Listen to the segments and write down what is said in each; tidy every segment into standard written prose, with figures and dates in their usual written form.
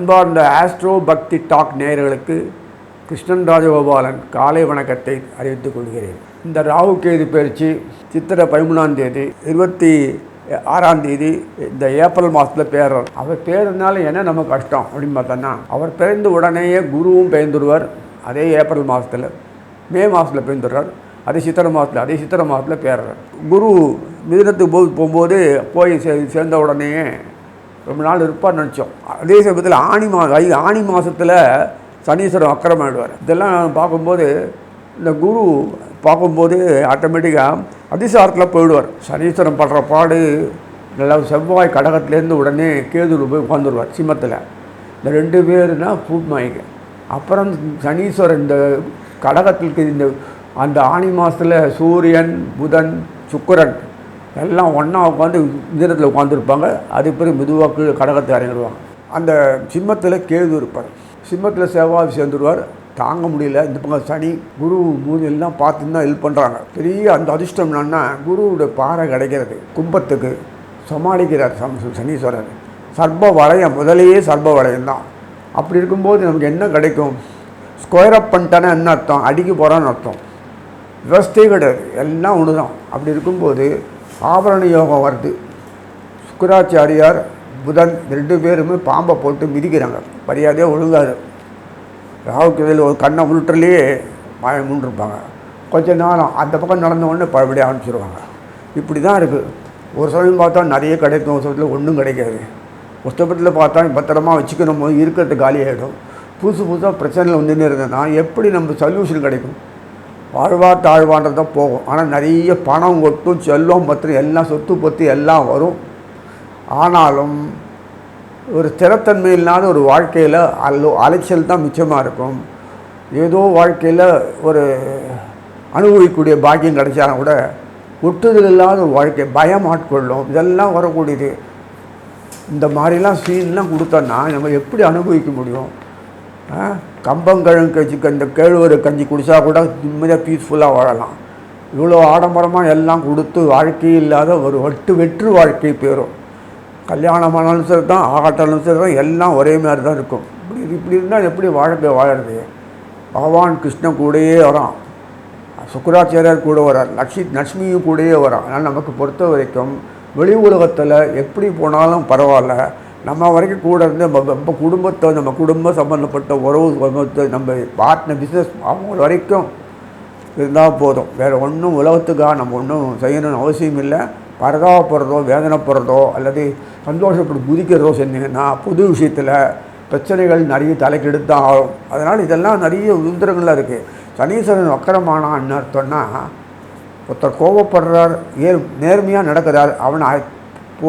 அன்பார்ந்த ஆஸ்ட்ரோ பக்தி டாக் நேயர்களுக்கு கிருஷ்ணன் ராஜகோபாலன் காலை வணக்கத்தை அறிவித்துக் கொள்கிறேன். இந்த ராகு கேது பயிற்சி சித்திரை 13ஆம் தேதி 26ஆம் தேதி இந்த ஏப்ரல் மாதத்தில் பேர்றார். அவர் பேருனால என்ன நமக்கு கஷ்டம் அப்படின்னு பார்த்தோன்னா, அவர் பிறந்த உடனேயே குருவும் பெயர்ந்துடுவார். அதே ஏப்ரல் மாதத்தில், மே மாதத்தில் பெயர்ந்துடுறார். அதே சித்திரை மாதத்தில் பேர்றார். குரு மிதுனத்துக்கு போகும்போது போய் சேர்ந்த உடனேயே ரொம்ப நாள் இருப்பார்னு நினச்சோம். அதே சமயத்தில் ஆணி மாதத்தில் சனீஸ்வரன் வக்கரமாயிடுவார். இதெல்லாம் பார்க்கும்போது இந்த குரு பார்க்கும்போது ஆட்டோமேட்டிக்காக அதிசாரத்தில் போயிடுவார். சனீஸ்வரன் படுற பாடு நல்லா. செவ்வாய் கடகத்துலேருந்து உடனே கேது போய் உட்காந்துருவார் சிம்மத்தில். இந்த 2 பேருனா பூட்மாய்க்கு. அப்புறம் சனீஸ்வரன் இந்த கடகத்துக்கு இந்த அந்த ஆணி மாதத்தில் சூரியன், புதன், சுக்கிரன் எல்லாம் ஒன்றா உட்காந்து மிதுனத்தில் உட்காந்துருப்பாங்க. அது பிறகு மெதுவாக்கு கடகத்தை இறங்கிடுவாங்க. அந்த சிம்மத்தில் கேது இருப்பார், சிம்மத்தில் செவ்வாய் சேர்ந்துடுவார். தாங்க முடியல. இந்த பக்கம் சனி, குரு, மூணு எல்லாம் பார்த்துன்னு தான் ஹெல்ப் பண்ணுறாங்க. பெரிய அந்த அதிர்ஷ்டம் என்னன்னா, குருவுடைய பாறை கிடைக்கிறது. கும்பத்துக்கு சமாளிக்கிறார் சனீஸ்வரர். சர்ப வளையம், முதலேயே சர்ப வளையம் தான். அப்படி இருக்கும்போது நமக்கு என்ன கிடைக்கும்? ஸ்கொயர் அப் பண்ணிட்டானே என்ன அர்த்தம்? அடிக்க போகிறான்னு அர்த்தம். விவஸ்தே கிடையாது, எல்லாம் ஒன்று தான். அப்படி இருக்கும்போது ஆபரண யோகம் வருது. சுக்கிராச்சாரியார், புதன் 2 பேருமே பாம்பை போட்டு மிதிக்கிறாங்க. மரியாதையாக ஒழுங்காது. ராகுக்கு இதில் ஒரு கண்ணை முழுட்டுலேயே முன்னிருப்பாங்க. கொஞ்ச நேரம் அந்த பக்கம் நடந்த உடனே பழபடியாக ஆரம்பிச்சிருவாங்க. இப்படி தான் இருக்குது. ஒரு சமயம் பார்த்தா நிறைய கிடைக்கும், ஒரு சமயத்தில் ஒன்றும் கிடைக்காது. ஒரு சமயத்தில் பார்த்தா பத்திரமா வச்சுக்கணும் போது இருக்கிறது காலியாகிடும். புதுசாக பிரச்சனையில் வந்துன்னு இருந்ததுன்னா எப்படி நம்ம சொல்யூஷன் கிடைக்கும்? வாழ்வார் தாழ்வான்றது தான் போகும். ஆனால் நிறைய பணம் கொட்டும், செல்வம் பத்திரம் எல்லாம், சொத்து பற்றி எல்லாம் வரும். ஆனாலும் ஒரு ஸ்திரத்தன்மை இல்லாத ஒரு வாழ்க்கையில் அலைச்சல் தான் மிச்சமாக இருக்கும். ஏதோ வாழ்க்கையில் ஒரு அனுபவிக்கக்கூடிய பாக்கியம் கிடைச்சாலும் கூட ஒட்டுதல் இல்லாத ஒரு வாழ்க்கை, பயம் ஆட்கொள்ளும். இதெல்லாம் வரக்கூடியது. இந்த மாதிரிலாம் சீன்லாம் கொடுத்தோன்னா நம்ம எப்படி அனுபவிக்க முடியும்? கம்பங்கழங்கு இந்த கேழ்வரை கஞ்சி குடித்தா கூட நிம்மதியாக பீஸ்ஃபுல்லாக வாழலாம். இவ்வளோ ஆடம்பரமாக எல்லாம் கொடுத்து வாழ்க்கை இல்லாத ஒரு வெற்று வாழ்க்கை பேரும். கல்யாணமானாலும் சரி தான், ஆகட்டாலும் சரி தான், எல்லாம் ஒரே மாதிரி தான் இருக்கும். இப்படி இருந்தால் எப்படி வாழ்க்கை வாழறது? பகவான் கிருஷ்ணன் கூடயே வரான், சுக்கிராச்சாரியார் கூட வரார், லக்ஷ்மியும் கூடயே வரான். அதனால் நமக்கு பொறுத்த வரைக்கும் வெளி உலகத்தில் எப்படி போனாலும் பரவாயில்ல, நம்ம வரைக்கும் கூட இருந்து நம்ம குடும்பத்தை, நம்ம குடும்ப சம்மந்தப்பட்ட உறவு, நம்ம பார்ட்னர், பிஸ்னஸ் அவங்க வரைக்கும் இருந்தால் போதும். வேறு ஒன்றும் உலகத்துக்காக நம்ம ஒன்றும் செய்யணும்னு அவசியம் இல்லை. பரதாபப்படுறதோ, வேதனைப்படுறதோ அல்லது சந்தோஷப்பட்டு குதிக்கிறதோ செஞ்சீங்கன்னா புது விஷயத்தில் பிரச்சனைகள் நிறைய தலைக்கெடுத்தான் ஆகும். அதனால் இதெல்லாம் நிறைய உந்திரங்களாக இருக்குது. சனீஸ்வரன் வக்கரமானான்னு அர்த்தம்னா, ஒருத்தர் கோபப்படுறார், நேர்மையாக நடக்கிறார், அவனை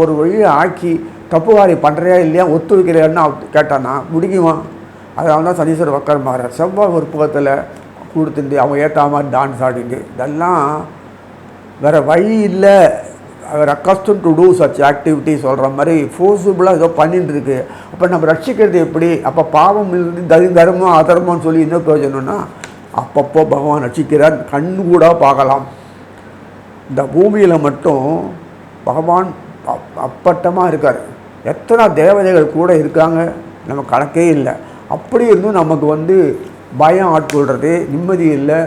ஒரு வழியை ஆக்கி தப்புகாரி பண்ணுறியா இல்லையா, ஒத்து வைக்கிறியான்னு கேட்டான்னா முடிக்குமா? அதனால தான் சனீஸ்வரர் வக்கரமாகிறார். செவ்வாய் ஒரு பக்கத்தில் கொடுத்துட்டு அவங்க ஏற்ற மாதிரி டான்ஸ் ஆடிங்க. இதெல்லாம் வேறு வழி இல்லை. அவர் accustomed to do such activity சொல்கிற மாதிரி ஃபோர்ஸபுளாக ஏதோ பண்ணிட்டு இருக்கு. அப்போ நம்ம ரட்சிக்கிறது எப்படி? அப்போ பாவம் தர்மம் அதர்மம்னு சொல்லி என்ன பிரயோஜனம்னா, அப்பப்போ பகவான் ரட்சிக்கிறார். கண்ணு கூட பார்க்கலாம். இந்த பூமியில் மட்டும் பகவான் அப்பட்டமாக இருக்கார். எத்தனை தேவதைகள் கூட இருக்காங்க, நம்ம கணக்கே இல்லை. அப்படி இருந்தும் நமக்கு பயம் ஆட்கொள்கிறது, நிம்மதி இல்லை.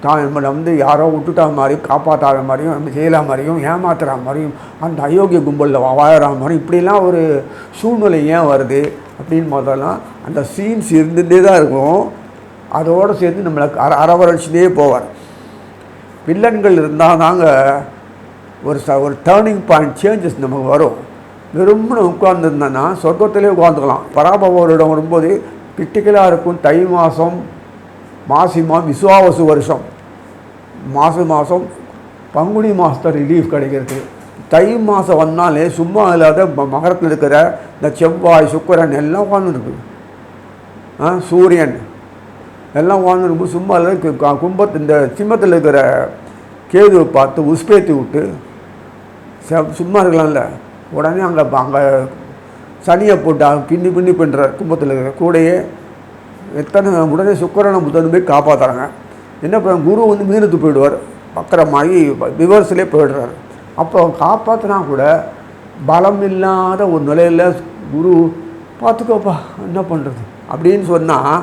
நம்மளை யாரோ விட்டுட்டா மாதிரியும், காப்பாற்றாத மாதிரியும், நம்ம செய்யலா மாதிரியும், ஏமாத்துகிற மாதிரியும், அந்த அயோக்கிய கும்பலில் வாழற மாதிரியும், இப்படிலாம் ஒரு சூழ்நிலை ஏன் வருது அப்படின்னு முதல்லாம் அந்த சீன்ஸ் இருந்துகிட்டே தான் இருக்கும். அதோடு சேர்ந்து நம்மளை அரவரைச்சிட்டே போவார். வில்லன்கள் இருந்தால் தாங்க ஒரு டேர்னிங் பாயிண்ட் சேஞ்சஸ் நமக்கு வரும். விரும்பின உட்கார்ந்துருந்தோன்னா சொர்க்கத்திலே உட்காந்துக்கலாம். பராபவரிடம் வரும்போது கிரிட்டிக்கலாக இருக்கும். தை மாதம், மாசி மாதம், விசுவாவசு வருஷம், மாதம் பங்குனி மாதத்தில் ரிலீஃப் கிடைக்கிறது. தை மாதம் வந்தாலே சும்மா இல்லாத மகரத்தில் இருக்கிற இந்த செவ்வாய், சுக்கிரன் எல்லாம் உட்காந்துருக்கு, சூரியன் எல்லாம் உட்காந்துருக்கும். சும்மா இல்லை. இந்த சிம்மத்தில் இருக்கிற கேதுவை பார்த்து உஸ்பேத்தி விட்டு சும்மா இருக்கலாம்ல. உடனே அங்கே சனியை போட்டு பின்னி பண்ணுறார். கும்பத்தில் இருக்கிற கூடையே எத்தனை உடனே சுக்கிரனை புதன் போய் காப்பாற்றுறாங்க. என்ன பண்ண, குரு மீனத்து போயிடுவார், வக்கரமாகி ரிவர்ஸ்லேயே போயிடுறாரு. அப்போ காப்பாற்றினா கூட பலம் இல்லாத ஒரு நிலையில் குரு பார்த்துக்கோப்பா என்ன பண்ணுறது அப்படின்னு சொன்னால்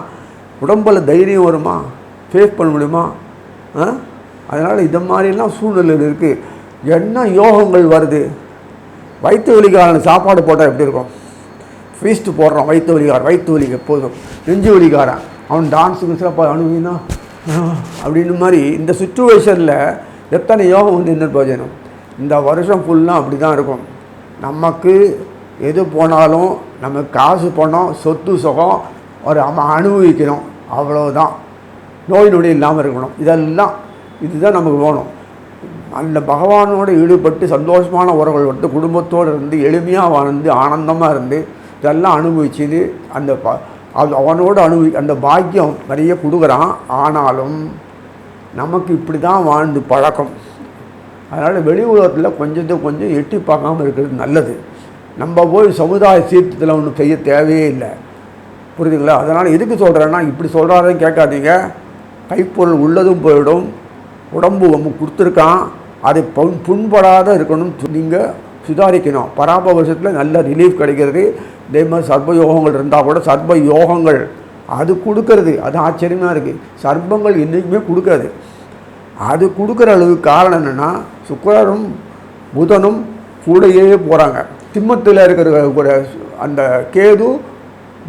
உடம்பில் தைரியம் வருமா, ஃபேஸ் பண்ண முடியுமா? அதனால் இந்த மாதிரிலாம் சூழ்நிலையில் இருக்குது. என்ன யோகங்கள் வருது. வயிற்று வலிக்காரன் சாப்பாடு போட்டால் எப்படி இருக்கும்? ஃபீஸ்ட்டு போடுறான் வயிற்று வலிக்கு எப்போதும். நெஞ்சு வலிக்காரன் அவன் டான்ஸுக்கு சிறப்பாக அனுபவினா அப்படின்னு மாதிரி இந்த சுச்சுவேஷனில் எத்தனை யோகம் வந்து என்ன பிரயோஜனம்? இந்த வருஷம் ஃபுல்லாக அப்படி தான் இருக்கும். நமக்கு எது போனாலும் நமக்கு காசு பணம் சொத்து சுகம் ஒரு அனுபவிக்கணும், அவ்வளோதான். நோய் நொடி இல்லாமல் இருக்கணும். இதுதான் நமக்கு வேணும். அந்த பகவானோடு ஈடுபட்டு சந்தோஷமான உறவுகள் வந்து குடும்பத்தோடு இருந்து எளிமையாக வாழ்ந்து ஆனந்தமாக இருந்து இதெல்லாம் அனுபவிச்சுது. அது அவனோடு அந்த பாக்கியம் நிறைய கொடுக்குறான். ஆனாலும் நமக்கு இப்படி தான் வாழ்ந்து பழக்கம். அதனால் வெளி உலகத்தில் கொஞ்சம் எட்டி பார்க்காமல் இருக்கிறது நல்லது. நம்ம போய் சமுதாய சீர்திருத்தத்தில் ஒன்றும் செய்ய தேவையே இல்லை. புரியுதுங்களா? அதனால் எதுக்கு சொல்கிறேன்னா, இப்படி சொல்கிறாருன்னு கேட்காதீங்க. கைப்பொருள் உள்ளதும் போயிடும். உடம்பு நம்ம கொடுத்துருக்கான், அது புண்படாத இருக்கணும். நீங்கள் சுதாரிக்கணும். பராப வருஷத்தில் நல்ல ரிலீஃப் கிடைக்கிறது. இதே மாதிரி சர்ப யோகங்கள் இருந்தால் கூட சர்ப யோகங்கள் அது கொடுக்கறது, அது ஆச்சரியமாக இருக்குது. சர்ப்பங்கள் என்றைக்குமே கொடுக்காது. அது கொடுக்குற அளவுக்கு காரணம் என்னென்னா, சுக்கிரனும் புதனும் கூடையே போகிறாங்க. சிம்மத்தில் இருக்கிற அந்த கேது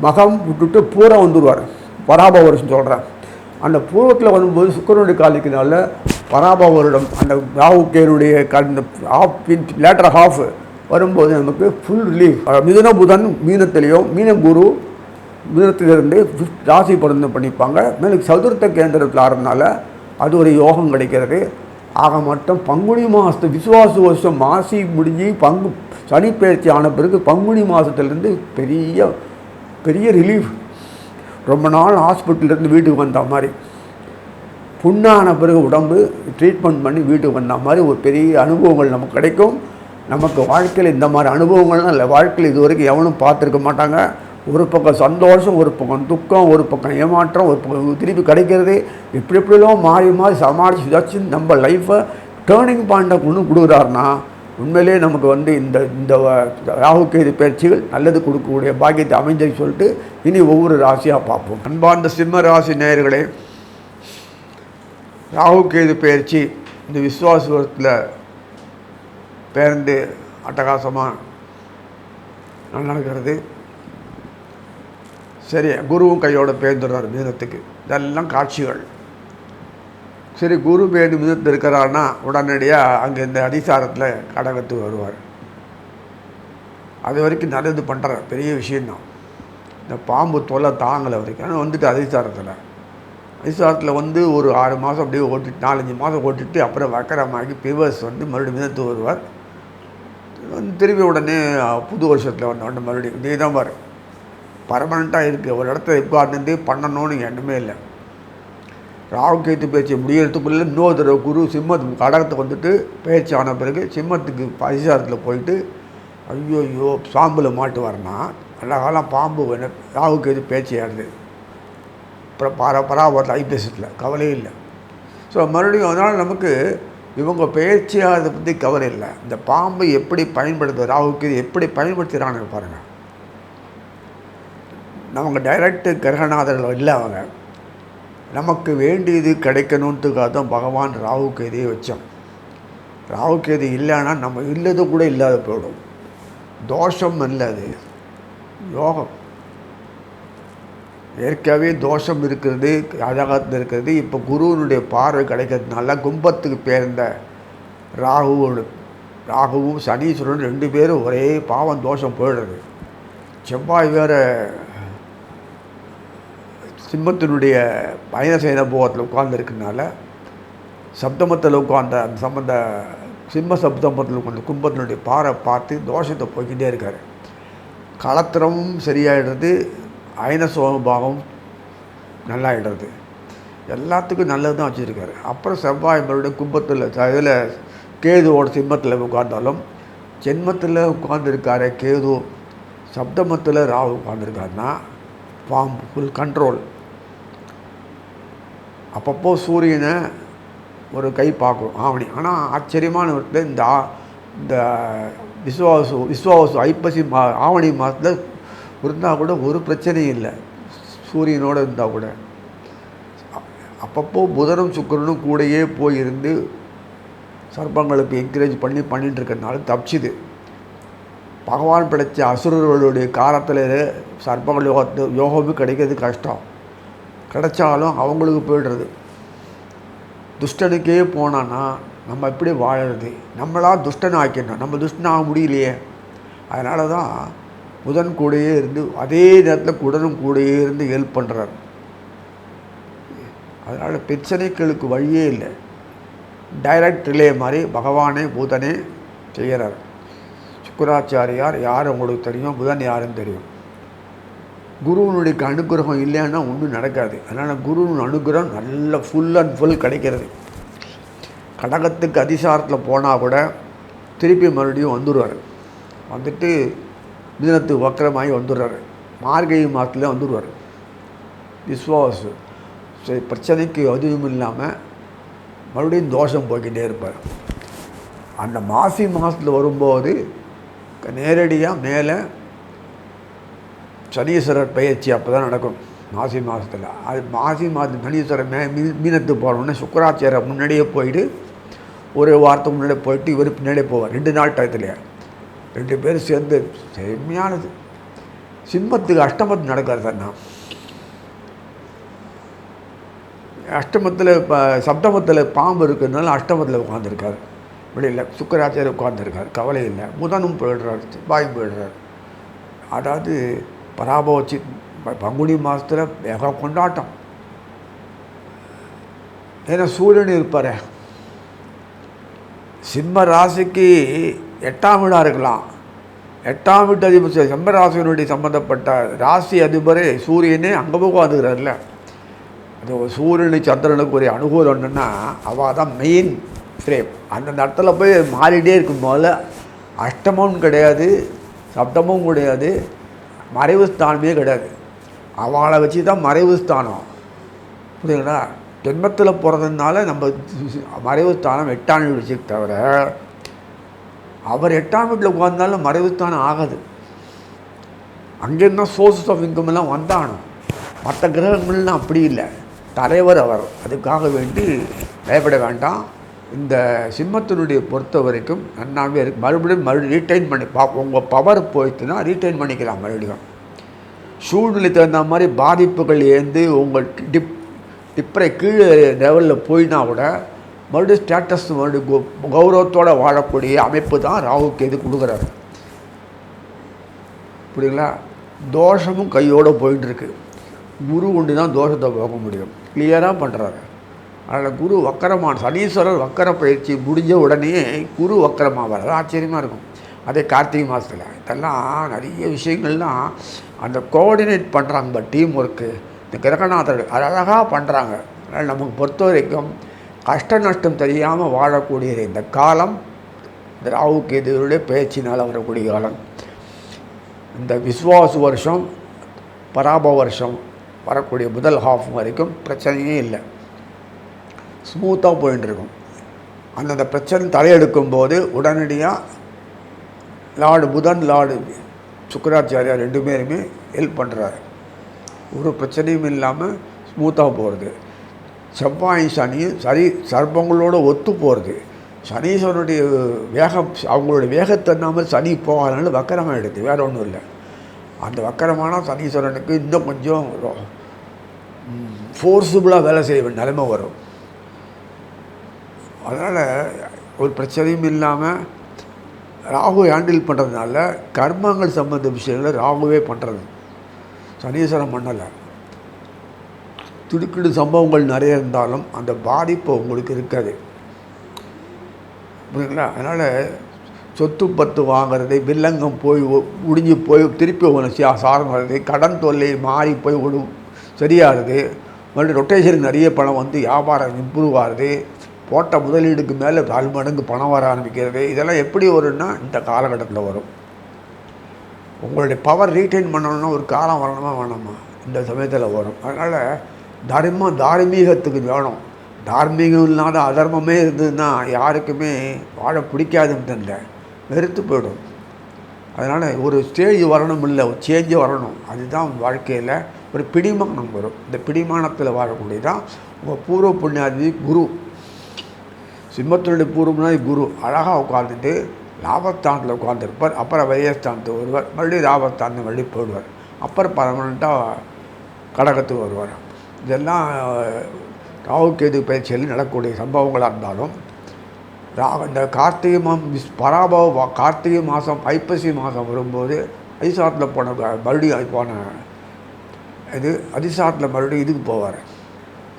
மகம் விட்டுட்டு பூரம் வந்துடுவார். பராப வருஷம் சொல்கிறேன். அந்த பூர்வத்தில் வரும்போது சுக்கிரனுடைய காலிக்குனால பராப வருடம் அந்த ராகுக்கேனுடைய அந்த லேட்டர் ஹாஃப் வரும்போது நமக்கு ஃபுல் ரிலீஃப். மிதுன புதன் மீனத்திலேயும் குரு மீனத்திலிருந்து ராசி பரிந்து பண்ணிப்பாங்க. மேலும் சதுர்த்த கேந்திரத்தில் ஆகிறதுனால அது ஒரு யோகம் கிடைக்கிறது. ஆக மட்டும் பங்குனி மாதத்து விசுவாச வருஷம் மாசி முடிஞ்சு சனி பயிற்சி ஆன பிறகு பங்குனி மாதத்துலேருந்து பெரிய ரிலீஃப். ரொம்ப நாள் ஹாஸ்பிட்டல்லேருந்து வீட்டுக்கு வந்த மாதிரி, புண்ணான பிறகு உடம்பு ட்ரீட்மெண்ட் பண்ணி வீட்டுக்கு வந்த மாதிரி ஒரு பெரிய அனுபவங்கள் நமக்கு கிடைக்கும். நமக்கு வாழ்க்கையில் இந்த மாதிரி அனுபவங்கள்லாம் இல்லை. வாழ்க்கையில் இது வரைக்கும் எவனும் பார்த்துருக்க மாட்டாங்க. ஒரு பக்கம் சந்தோஷம், ஒரு பக்கம் துக்கம், ஒரு பக்கம் ஏமாற்றம், ஒரு பக்கம் திருப்பி கிடைக்கிறது. எப்படியெல்லாம் மாறி சமாளித்து வச்சு நம்ம லைஃப்பை டேர்னிங் பாயிண்ட்டை கொண்டு கொடுக்குறாருன்னா உண்மையிலே நமக்கு வந்து இந்த ராகுகேது பயிற்சிகள் நல்லது கொடுக்கக்கூடிய பாக்கியத்தை அமைஞ்சு சொல்லிட்டு இனி ஒவ்வொரு ராசியாக பார்ப்போம். அன்பார்ந்த சிம்ம ராசி நேயர்களே, ராகுகேது பயிற்சி இந்த விசுவாசத்தில் பேர்ந்து அட்டகாசமாக நடக்கிறது. சரி, குருவும் கையோட பேர்ந்துடுறார் மிதனத்துக்கு. இதெல்லாம் காட்சிகள். சரி, குரு பேர்ந்து மிதத்து இருக்கிறாருன்னா உடனடியாக அங்கே இந்த அதிசாரத்தில் கடகத்துக்கு வருவார். அது வரைக்கும் நல்லது பண்ணுறார், பெரிய விஷயந்தான். இந்த பாம்பு தொல்லை தாங்கலை வரைக்கும். ஆனால் வந்துட்டு அதிசாரத்தில் வந்து ஒரு 6 மாதம் அப்படியே ஓட்டிட்டு 4-5 மாதம் ஓட்டிட்டு அப்புறம் வக்கரமாகி பிவர்ஸ் வந்து மறுபடியும் மிதத்து வருவார். வந்து திரும்பி உடனே புது வருஷத்தில் வந்த மறுபடியும் இதே தான் வரும். பர்மனெண்ட்டாக இருக்குது. ஒரு இடத்துல உட்கார்ந்து பண்ணணும்னு எண்ணமே இல்லை. ராகுகேது பயிற்சி முடியறதுக்குள்ளே இன்னொரு தடவை குரு சிம்மத்துக்கு கடகத்துக்கு வந்துட்டு பயிற்சி ஆன பிறகு சிம்மத்துக்கு அதிசாரத்தில் போயிட்டு ஐயோ சாம்பில் மாட்டுவார்னா நல்ல காலம் பாம்பு ராகுகேது பயிற்சி ஆடுது. அப்புறம் பராபரத்தில் ஐபிஎஸ்ஸில் கவலையே இல்லை. ஸோ மறுபடியும் அதனால் நமக்கு இவங்க பயிற்சியாக அதை பற்றி கவலை இல்லை. இந்த பாம்பை எப்படி பயன்படுத்த ராகுகேது எப்படி பயன்படுத்துகிறான்னு பாருங்கள். நமக்கு டைரக்டு கிரகநாதர்கள் இல்லை. அவங்க நமக்கு வேண்டியது கிடைக்கணுன்றதுக்காக தான் பகவான் ராகுகேதியை வச்சோம். ராகுகேது இல்லைன்னா நம்ம இல்லது கூட இல்லாத போயிடும். தோஷம் இல்லை, அது யோகம். ஏற்கனவே தோஷம் இருக்கிறது, அழகத்தில் இருக்கிறது. இப்போ குருவனுடைய பார்வை கிடைக்கிறதுனால கும்பத்துக்கு பேர்ந்த ராகுவும் சனீஸ்வரன் 2 பேரும் ஒரே பாவம் தோஷம் போயிடுறது. செவ்வாய் வேறு சிம்மத்தினுடைய பயணசேன போகத்தில் உட்கார்ந்துருக்கனால சப்தமத்தில் உட்கார்ந்த அந்த சம்பந்த சிம்ம சப்தமத்தில் உட்கார்ந்த கும்பத்தினுடைய பாறை பார்த்து தோஷத்தை போய்கிட்டே இருக்கார். களத்திரமும் சரியாயிடுறது, அயன சோபாகம் நல்லாயிடுறது. எல்லாத்துக்கும் நல்லது தான் வச்சுருக்காரு. அப்புறம் செவ்வாய் மறுபடியும் கும்பத்தில் இதில் கேதுவோட சிம்மத்தில் உட்கார்ந்தாலும் ஜென்மத்தில் உட்கார்ந்துருக்காரு கேது, சப்தமத்தில் ராகு உட்கார்ந்துருக்காருன்னா பாம்பு ஃபுல் கண்ட்ரோல். அப்பப்போ சூரியனை ஒரு கை பார்க்கும் ஆவணி. ஆனால் ஆச்சரியமான விதத்தில் இந்த விஸ்வாசு ஐப்பசி ஆவணி மாதத்தில் இருந்தால் கூட ஒரு பிரச்சனையும் இல்லை. சூரியனோடு இருந்தால் கூட அப்பப்போ புதனும் சுக்கிரனும் கூடயே போயிருந்து சர்ப்பங்களுக்கு என்கரேஜ் பண்ணிட்டு இருக்கிறதுனால தப்பிச்சுது. பகவான் படைத்த அசுரர்களுடைய காலத்தில் சர்ப்பங்கள் யோகமும் கிடைக்கிறது கஷ்டம். கிடைச்சாலும் அவங்களுக்கு போய்டுறது. துஷ்டனுக்கே போனான்னா நம்ம எப்படி வாழறது? நம்மளாக துஷ்டன் ஆக்கிடணும். நம்ம துஷ்டன் ஆக முடியலையே. அதனால தான் புதன் கூடையே இருந்து அதே நேரத்தில் குடனும் கூடையே இருந்து ஹெல்ப் பண்ணுறார். அதனால் பிரச்சனைகளுக்கு வழியே இல்லை. டைரக்ட் ரிலே மாதிரி பகவானே புதனே செய்கிறார். சுக்கராச்சாரியார் யார் உங்களுக்கு தெரியும், புதன் யாருன்னு தெரியும். குருவனுடைய அனுகிரகம் இல்லைன்னா ஒன்றும் நடக்காது. அதனால் குருவின் அனுகிரகம் நல்ல ஃபுல் அண்ட் ஃபுல் கிடைக்கிறது. கடகத்துக்கு அதிசாரத்தில் போனால் கூட திருப்பி மறுபடியும் வந்துடுவார். வந்துட்டு மிதனத்துக்கு வக்கரமாகி வந்துடுறாரு. மார்கழி மாதத்துல வந்துடுவார். விஸ்வாசு பிரச்சனைக்கு அதுவும் இல்லாமல் மறுபடியும் தோஷம் போய்கிட்டே இருப்பார். அந்த மாசி மாதத்தில் வரும்போது நேரடியாக மேலே சனீஸ்வரர் பயிற்சி அப்போ தான் நடக்கும். மாசி மாதத்தில் அது மாசி மாதம் சனீஸ்வரர் மீனத்துக்கு போகிறோன்னே சுக்கராச்சாரியர் முன்னாடியே போயிட்டு ஒரு வாரத்துக்கு முன்னாடியே போயிட்டு இவர் பின்னாடியே போவார். 2 நாள் டயத்துலையே 2 பேரும் சேர்ந்து செம்மையானது. சிம்மத்துக்கு அஷ்டமத்து நடக்காது சார். நான் அஷ்டமத்தில் இப்போ சப்தமத்தில் பாம்பு இருக்கிறதுனால அஷ்டமத்தில் உட்காந்துருக்கார். வெளியில் சுக்கராச்சாரியர் உட்காந்துருக்கார். கவலை இல்லை. புதனும் போயிடுறார், செவ்வாயும் போயிடுறார். அதாவது பராபவச்சி பங்குனி மாதத்தில் வேக கொண்டாட்டம். ஏன்னா சூரியன் இருப்பார். சிம்ம ராசிக்கு 8ஆம் வீடாக இருக்கலாம். 8ஆம் வீட்டு அதிபர் சிம்ம ராசியினுடைய சம்மந்தப்பட்ட ராசி அதிபரே சூரியனே அங்கே போய் உட்காந்துக்கிறார்ல. அது சூரியனு சந்திரனுக்கு ஒரு அனுகூலம் என்னென்னா அவள் தான் மெயின் ஃப்ரேம். அந்தந்த இடத்துல போய் மாறிட்டே இருக்கும் போல அஷ்டமும் கிடையாது, சப்தமும் கிடையாது, மறைவு ஸ்தானமே கிடையாது. அவளை வச்சு தான் மறைவு ஸ்தானம். புரியுங்களா? ஜென்மத்தில் பிறந்ததுனால நம்ம மறைவு ஸ்தானம் 8ஆம் வீடு வச்சுக்க தவிர அவர் 8ஆம் வீட்டில் உட்கார்ந்தாலும் மறைவு ஸ்தானம் ஆகாது. அங்கேருந்தான் சோர்ஸஸ் ஆஃப் இன்கம் எல்லாம் வந்தானோ. மற்ற கிரகங்கள்லாம் அப்படி இல்லை. தலைவர் அவர். அதுக்காக வேண்டி பயப்பட வேண்டாம். இந்த சிம்மத்தினுடைய பொறுத்த வரைக்கும் நன்னாவே இருக்குது. மறுபடியும் ரீட்டைன் பண்ணி உங்கள் பவர் போயிட்டுனா ரீட்டைன் பண்ணிக்கலாம். மறுபடியும் சூழ்நிலை தகுந்த மாதிரி பாதிப்புகள் ஏந்து உங்கள் டிப்பரை கீழே லெவலில் போயினா கூட மறுபடியும் ஸ்டேட்டஸ் மறுபடியும் கௌரவத்தோடு வாழக்கூடிய அமைப்பு தான் ராகுக்கு எது கொடுக்குறாரு. புரியுங்களா? தோஷமும் கையோடு போயிட்டுருக்கு. குரு கொண்டு தான் தோஷத்தை போக முடியும். கிளியராக பண்ணுறாரு. அதில் குரு வக்கரமான சனீஸ்வரர் வக்கர பயிற்சி முடிஞ்ச உடனே குரு வக்கரமாக வர்றது ஆச்சரியமாக இருக்கும். அதே கார்த்திகை மாதத்தில் இதெல்லாம் நிறைய விஷயங்கள்லாம் அந்த கோஆர்டினேட் பண்ணுறாங்க. டீம் ஒர்க்கு இந்த கிரகநாதர் அழகாக பண்ணுறாங்க. அதனால் நமக்கு பொறுத்த வரைக்கும் கஷ்ட நஷ்டம் தெரியாமல் வாழக்கூடிய இந்த காலம் இந்த ராகுக்கு எதிரோடைய பயிற்சினால் வரக்கூடிய காலம். இந்த விஸ்வாசு வருஷம் பராப வருஷம் வரக்கூடிய முதல் ஹாஃப் வரைக்கும் பிரச்சனையே இல்லை. ஸ்மூத்தாக போயிட்டுருக்கும். அந்தந்த பிரச்சனை தலையெடுக்கும்போது உடனடியாக லார்டு புதன் லார்டு சுக்கராச்சாரியா 2 பேருமே ஹெல்ப் பண்ணுறாரு. ஒரு பிரச்சனையும் இல்லாமல் ஸ்மூத்தாக போகிறது. செவ்வாய் சனியும் சர்ப்பங்களோடு ஒத்து போகிறது. சனீஸ்வரனுடைய வேகம் அவங்களுடைய வேகத்தன்னாமல் சனி போகாதனால வக்கரமாக எடுத்து வேறு ஒன்றும் இல்லை. அந்த வக்கரமான சனீஸ்வரனுக்கு இன்னும் கொஞ்சம் ஃபோர்ஸபுளாக வேலை செய்ய வேண்டிய நிலைமை வரும். அதனால் ஒரு பிரச்சனையும் இல்லாமல் ராகு ஹேண்டில் பண்ணுறதுனால கர்மங்கள் சம்பந்த விஷயங்களை ராகுவே பண்ணுறது. சனீஸ்வரன் பண்ணலை. திடுக்கிடு சம்பவங்கள் நிறைய இருந்தாலும் அந்த பாதிப்பு உங்களுக்கு இருக்காது. புரியுங்களா? அதனால் சொத்து பத்து வாங்கிறது, வில்லங்கம் போய் முடிஞ்சு போய் திருப்பி சாரம் வர்றது, கடன் தொல்லை மாறி போய் சரியாகிறது, மறுபடியும் ரொட்டேஷனுக்கு நிறைய பணம் வந்து வியாபாரம் இம்ப்ரூவ் ஆகுது, போட்ட முதலீடுக்கு மேலே 4 மடங்கு பணம் வர ஆரம்பிக்கிறது. இதெல்லாம் எப்படி வரும்னா இந்த காலகட்டத்தில் வரும். உங்களுடைய பவர் ரீட்டைன் பண்ணணும்னா ஒரு காலம் வரணுமா வேணாமா? இந்த சமயத்தில் வரும். அதனால் தார்மீகத்துக்கு வேணும். தார்மீகம் இல்லாத அதர்மமே இருந்ததுன்னா யாருக்குமே வாழ பிடிக்காதுன்னு தெரியல, வெறுத்து போயிடும். அதனால் ஒரு ஸ்டேஜ் வரணும், இல்லை ஒரு சேஞ்சு வரணும். அதுதான் வாழ்க்கையில் ஒரு பிடிமானம் வரும். இந்த பிடிமானத்தில் வாழக்கூடியதான் உங்கள் பூர்வ புண்ணியாதி குரு. சிம்மத்தினுடைய பூர்வ புண்ணியாதி குரு அழகாக உட்காந்துட்டு லாபஸ்தானத்தில் உட்காந்துருப்பார். அப்புறம் விரயஸ்தானத்துக்கு வருவார், மறுபடியும் லாபஸ்தானத்தை மறுபடியும் போயிடுவார். அப்புறம் பர்மனெண்ட்டாக கடகத்துக்கு வருவார். இதெல்லாம் ராகுகேது பயிற்சியில் நடக்கக்கூடிய சம்பவங்களாக இருந்தாலும் இந்த கார்த்திகை கார்த்திகை மாதம் ஐப்பசி மாதம் வரும்போது அதிசாரத்தில் போன மறுபடியும் போன இது அதிசாரத்தில் மறுபடியும் இதுக்கு போவார்,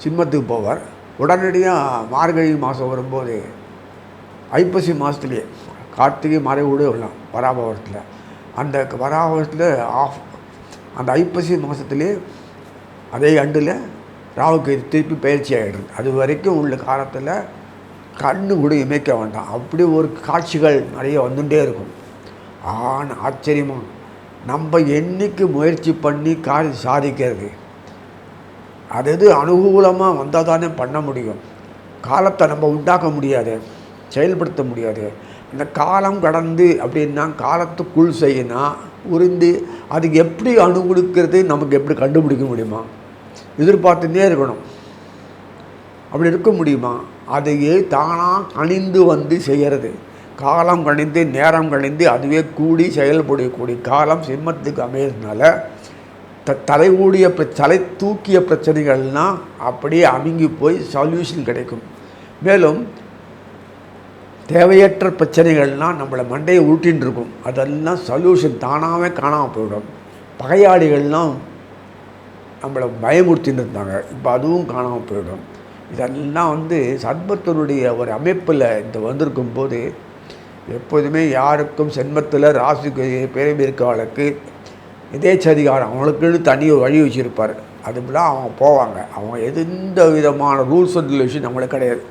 சிம்மத்துக்கு போவார். உடனடியாக மார்கழி மாதம் வரும்போது ஐப்பசி மாதத்துலேயே கார்த்திகை மறைவோடு வரலாம் பராபவத்தில். அந்த பராபவத்தில் அந்த ஐப்பசி மாதத்துலேயே அதே ஆண்டில் ராகுகேது திருப்பி பயிற்சி ஆகிடுது. அது வரைக்கும் உள்ள காலத்தில் கண்ணு கூட இமைக்க வேண்டாம், அப்படி ஒரு காட்சிகள் நிறைய வந்துகிட்டே இருக்கும். ஆனால் ஆச்சரியமாக நம்ம என்னைக்கு முயற்சி பண்ணி காரியம் சாதிக்கிறது, அது எது அனுகூலமாக வந்தால் தானே பண்ண முடியும். காலத்தை நம்ம உண்டாக்க முடியாது, செயல்படுத்த முடியாது. அந்த காலம் கடந்து அப்படின்னா காலத்துக்குள் செய்யணும் உருந்து அதுக்கு எப்படி அனுகூலிக்கிறது நமக்கு எப்படி கண்டுபிடிக்க முடியுமா? எதிர்பார்த்துட்டே இருக்கணும். அப்படி இருக்க முடியுமா? அதையே தானாக கணிந்து வந்து செய்கிறது. காலம் கணிந்து நேரம் கணிந்து அதுவே கூடி செயல்படக்கூடிய காலம் சிம்மத்துக்கு அமைகிறதுனால தலைகூடிய தலை தூக்கிய பிரச்சனைகள்னால் அப்படியே அமுங்கி போய் சொல்யூஷன் கிடைக்கும். மேலும் தேவையற்ற பிரச்சனைகள்னால் நம்மளை மண்டையை ஊட்டின்னு இருக்கும், அதெல்லாம் சொல்யூஷன் தானாகவே காணாமல் போயிடும். பகையாளிகள்லாம் நம்மளை பயமுறுத்தின்னு இருந்தாங்க, இப்போ அதுவும் காணாமல் போயிடும். இதெல்லாம் சர்பத்தினுடைய ஒரு அமைப்பில் இந்த வந்திருக்கும் போது எப்போதுமே யாருக்கும் சென்மத்தில் ராசிக்கு பேரம்பி இருக்கவளுக்கு எதேச்சதிகாரம் அவங்களுக்குன்னு தனி ஒரு வழி வச்சுருப்பார். அதுபோல் அவங்க போவாங்க. அவங்க எந்த விதமான ரூல்ஸ் அண்ட் ரெகுலேஷன் நம்மளுக்கு கிடையாது.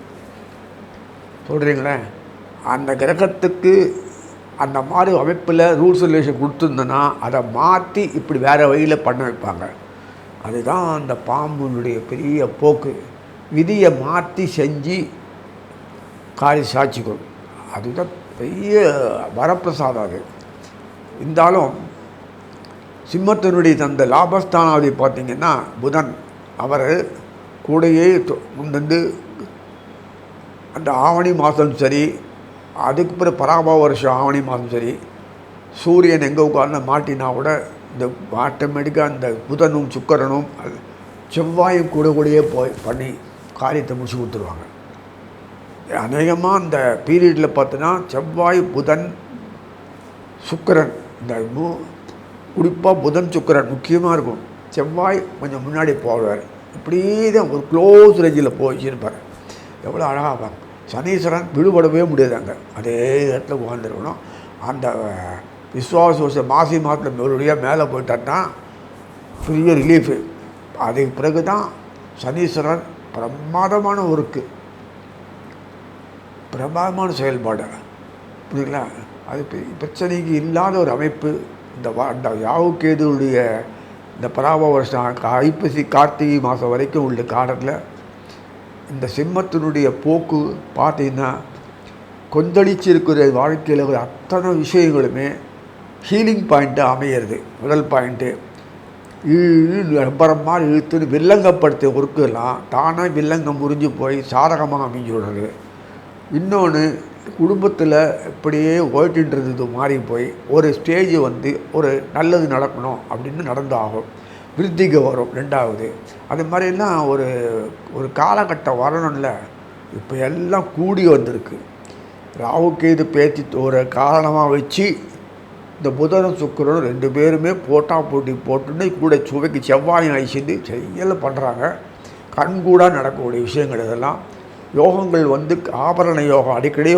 சொல்கிறீங்களே, அந்த கிரகத்துக்கு அந்த மாதிரி அமைப்பில் ரூல்ஸ் அண்ட் ரெகுலேஷன் கொடுத்துருந்தோன்னா அதை மாற்றி இப்படி வேறு வழியில் பண்ண வைப்பாங்க. அதுதான் அந்த பாம்புனுடைய பெரிய போக்கு. விதியை மாற்றி செஞ்சு காரி சாட்சிக்கும். அதுதான் பெரிய வரப்பிரசாதம். அது இருந்தாலும் சிம்மத்தினுடைய அந்த லாபஸ்தானாவதி பார்த்திங்கன்னா புதன் அவர் கூடையே முன்னந்து அந்த ஆவணி மாதம் சரி, அதுக்கு பிறகு பராபவ வருஷம் ஆவணி மாதம் சரி, சூரியன் எங்கே உட்கார்ந்து மாட்டினா கூட இந்த ஆட்டோமேட்டிக்காக அந்த புதனும் சுக்கரனும் செவ்வாயும் கூடயே போய் பண்ணி காரியத்தை முடிச்சு கொடுத்துருவாங்க. அநேகமாக அந்த பீரியடில் பார்த்தோன்னா செவ்வாய் புதன் சுக்கரன் இந்த குறிப்பாக புதன் சுக்கரன் முக்கியமாக இருக்கும். செவ்வாய் கொஞ்சம் முன்னாடி போவார், இப்படியே தான் ஒரு க்ளோஸ் ரேஞ்சில் போயிச்சிருப்பார். எவ்வளோ அழகாக பார்க்க. சனீஸ்வரன் விடுபடவே முடியாதாங்க, அதே இடத்துல உட்காந்துருக்கணும். அந்த விஸ்வாச மாசி மாதத்தில் மறுபடியாக மேலே போயிட்டான்னா பெரிய ரிலீஃபு. அதுக்கு பிறகு தான் சனீஸ்வரன் பிரமாதமான ஒர்க்கு, பிரமாதமான செயல்பாடு. புரியுங்களா? அது பிரச்சனைக்கு இல்லாத ஒரு அமைப்பு. இந்த ராகுகேதுவுடைய இந்த பராபவ வருஷம் ஐப்பசி கார்த்திகை மாதம் வரைக்கும் உள்ள காலத்தில் இந்த சிம்மத்தினுடைய போக்கு பார்த்தீங்கன்னா கொந்தளிச்சு இருக்கிற வாழ்க்கையில் ஒரு அத்தனை விஷயங்களுமே ஹீலிங் பாயிண்ட்டு அமையிறது. முதல் பாயிண்ட்டு ரப்பரம் மாதிரி இழுத்துன்னு வில்லங்கப்படுத்த ஒர்க்கெல்லாம் தானே வில்லங்கம் முறிஞ்சு போய் சாதகமாக அமைஞ்சு விடுறது. இன்னொன்று குடும்பத்தில் இப்படியே ஓட்டின்றது மாறி போய் ஒரு ஸ்டேஜ் ஒரு நல்லது நடக்கணும் அப்படின்னு நடந்தாகும், விருத்திக்கு வரும். ரெண்டாவது அது மாதிரிலாம் ஒரு காலகட்டம் வரணும்ல. இப்போ எல்லாம் கூடி வந்திருக்கு. ராகுகேது பேச்சு ஒரு காரணமாக வச்சு இந்த புதனும் சுக்கிரனும் ரெண்டு பேருமே போட்டி போட்டுன்னு கூட சுவைக்கு செவ்வாயும் அழிச்சிட்டு செயலை பண்ணுறாங்க. கண்கூடாக நடக்கக்கூடிய விஷயங்கள் இதெல்லாம் யோகங்கள் ஆபரண யோகம் அடிக்கடி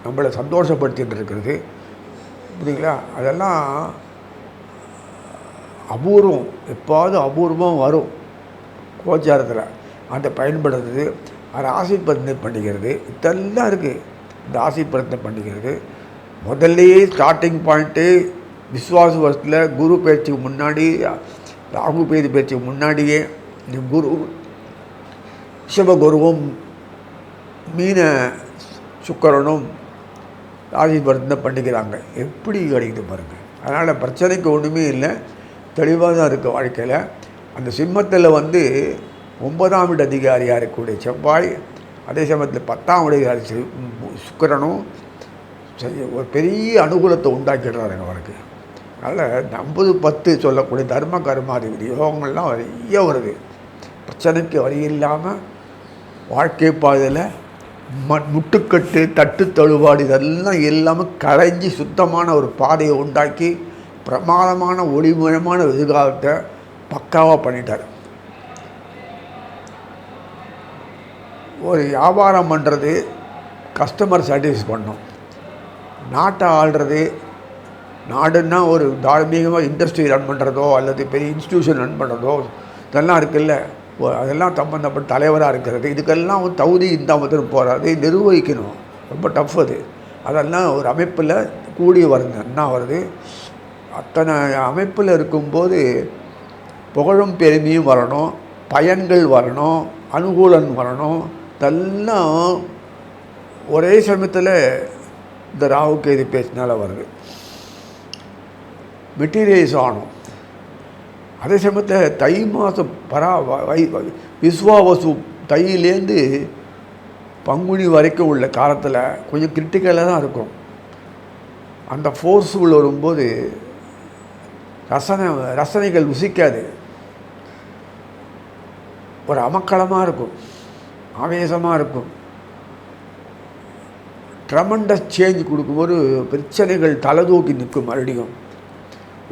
நம்மளை சந்தோஷப்படுத்திகிட்டு இருக்கிறது. புரியுங்களா? அதெல்லாம் அபூர்வம், எப்பாவது அபூர்வம் வரும் கோச்சாரத்தில். அந்த பயன்படுத்துறது, அது ஆசைப்படத்தை பண்ணிக்கிறது, இதெல்லாம் இருக்குது. இந்த ஆசைப்படத்தை பண்ணிக்கிறது முதல்லையே ஸ்டார்டிங் பாயிண்ட்டு விஸ்வாச வருஷத்தில் குரு பயிற்சிக்கு முன்னாடி, ராகு பயிற்சிக்கு முன்னாடியே குரு சிவகுருவும் மீன சுக்கரனும் ராசி பரிவர்த்தனை பண்ணிக்கிறாங்க. எப்படி கிடைக்குது பாருங்கள். அதனால் பிரச்சனைக்கு ஒன்றுமே இல்லை, தெளிவாக தான் இருக்குது வாழ்க்கையில். அந்த சிம்மத்தில் வந்து 9ஆம் வீடு அதிகாரியாக இருக்கக்கூடிய செவ்வாய், அதே சமயத்தில் 10ஆம் வீடு அதிகாரி சுக்கிரனும் ஒரு பெரிய அனுகூலத்தை உண்டாக்கிடுறாருங்க அவருக்கு. அதனால் 50-10 சொல்லக்கூடிய தர்ம கர்மாதிபதி யோகங்கள்லாம் நிறைய வருது. பிரச்சனைக்கு வழி இல்லாமல் வாழ்க்கை பாதையில் முட்டுக்கட்டு தட்டு தழுவாடு இதெல்லாம் இல்லாமல் களைஞ்சி சுத்தமான ஒரு பாதையை உண்டாக்கி பிரமாதமான ஒளிமயமான எதிர்காலத்தை பக்காவாக பண்ணிட்டார். ஒரு வியாபாரம் பண்ணுறது கஸ்டமர் சாட்டிஸ்ஃபை பண்ணணும். நாட்டை ஆள்றது, நாடுன்னா ஒரு தார்மீகமாக இண்டஸ்ட்ரி ரன் பண்ணுறதோ அல்லது பெரிய இன்ஸ்டியூஷன் ரன் பண்ணுறதோ இதெல்லாம் இருக்குல்ல, அதெல்லாம் சம்பந்தப்பட்ட தலைவராக இருக்கிறது, இதுக்கெல்லாம் ஒரு தகுதி இந்தாமத்தில் போகிறது, நிர்வகிக்கணும். ரொம்ப டஃப் அது. அதெல்லாம் ஒரு அமைப்பில் கூடி வருது, என்ன வருது. அத்தனை அமைப்பில் இருக்கும்போது புகழும் பெருமையும் வரணும், பயன்கள் வரணும், அனுகூலம் வரணும். இதெல்லாம் ஒரே சமயத்தில் இந்த ராகுக்கு இது பேசினால வருது. மெட்டீரியல்ஸ் ஆகணும். அதே சமயத்தில் தை மாதம் விஸ்வாவசு தையிலேருந்து பங்குனி வரைக்கும் உள்ள காலத்தில் கொஞ்சம் கிரிட்டிக்கலாக தான் இருக்கும். அந்த ஃபோர்ஸுகள் வரும்போது ரசனைகள் ருசிக்காது. ஒரு அமக்களமாக இருக்கும், ஆவேசமாக இருக்கும். ட்ரமண்டஸ் சேஞ்ச் கொடுக்கும்போது பிரச்சனைகள் தலை தூக்கி நிற்கும். மறுபடியும்